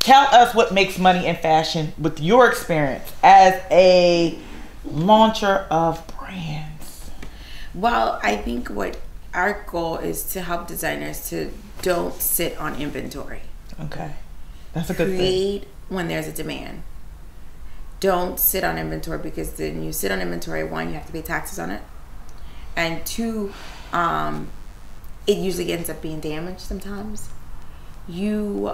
tell us what makes money in fashion with your experience as a launcher of brands. Well, I think what our goal is to help designers to don't sit on inventory. Okay. That's a good thing. Create when there's a demand. Don't sit on inventory, because then you sit on inventory, one, you have to pay taxes on it. And two, it usually ends up being damaged sometimes. You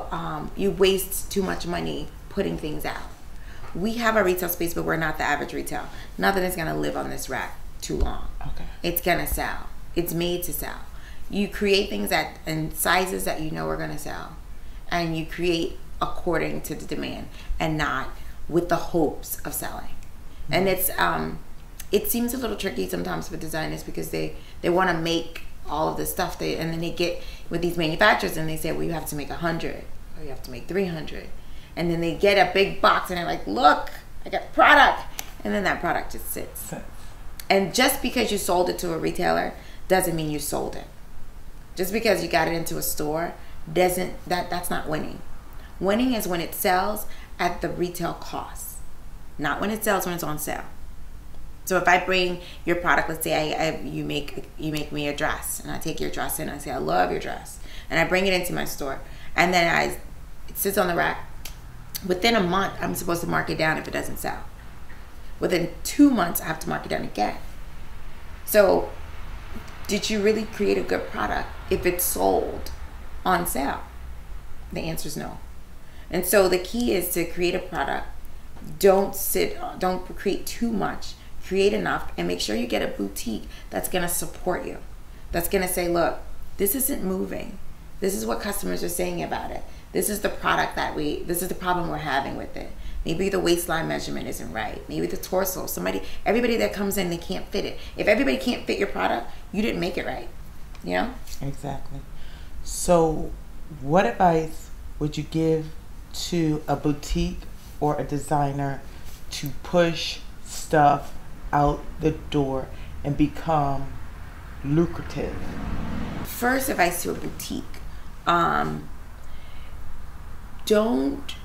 waste too much money putting things out. We have a retail space, but we're not the average retail. Nothing is gonna live on this rack too long. Okay. It's gonna sell. It's made to sell. You create things in sizes that you know are gonna sell, and you create according to the demand and not with the hopes of selling. And it seems a little tricky sometimes for designers, because they want to make all of this stuff, and then they get with these manufacturers and they say, well, you have to make 100 or you have to make 300, and then they get a big box and they're like, look, I got product, and then that product just sits. And just because you sold it to a retailer doesn't mean you sold it. Just because you got it into a store that's not winning. Winning is when it sells at the retail cost, not when it sells when it's on sale. So if I bring your product, let's say you make me a dress, and I take your dress in, and I say, I love your dress, and I bring it into my store, and then it sits on the rack. Within a month, I'm supposed to mark it down if it doesn't sell. Within 2 months, I have to mark it down again. So did you really create a good product if it's sold on sale? The answer is no. And so the key is to create a product. Don't create too much. Create enough, and make sure you get a boutique that's gonna support you. That's gonna say, look, this isn't moving. This is what customers are saying about it. This is the product this is the problem we're having with it. Maybe the waistline measurement isn't right. Maybe the torso, everybody that comes in, they can't fit it. If everybody can't fit your product, you didn't make it right, you know? Exactly. So what advice would you give to a boutique or a designer to push stuff out the door and become lucrative? First advice to a boutique, don't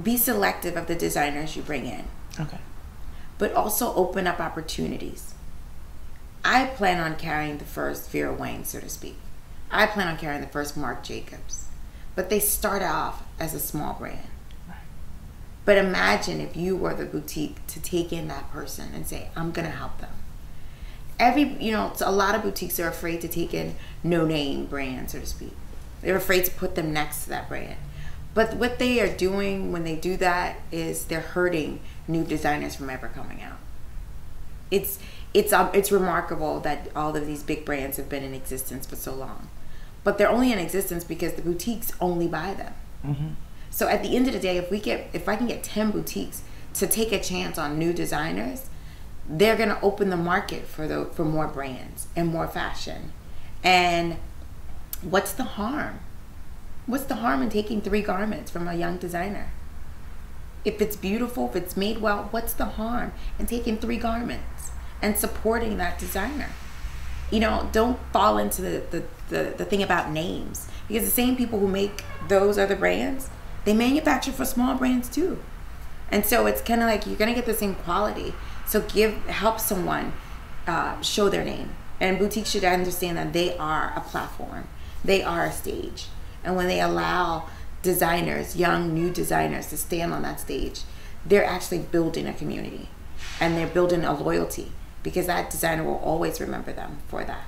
be selective of the designers you bring in. Okay. But also open up opportunities. I plan on carrying the first Vera Wang, so to speak. I plan on carrying the first Marc Jacobs. But they start off as a small brand. But imagine if you were the boutique to take in that person and say, I'm gonna help them. A lot of boutiques are afraid to take in no-name brands, so to speak. They're afraid to put them next to that brand. But what they are doing when they do that is they're hurting new designers from ever coming out. It's remarkable that all of these big brands have been in existence for so long. But they're only in existence because the boutiques only buy them. Mm-hmm. So at the end of the day, if I can get 10 boutiques to take a chance on new designers, they're going to open the market for more brands and more fashion. And what's the harm? What's the harm in taking 3 garments from a young designer? If it's beautiful, if it's made well, what's the harm in taking 3 garments and supporting that designer? Don't fall into the thing about names, because the same people who make those other brands, they manufacture for small brands too. And so it's kind of like you're gonna get the same quality. So help someone show their name. And boutiques should understand that they are a platform. They are a stage. And when they allow designers, young, new designers, to stand on that stage, they're actually building a community. And they're building a loyalty, because that designer will always remember them for that.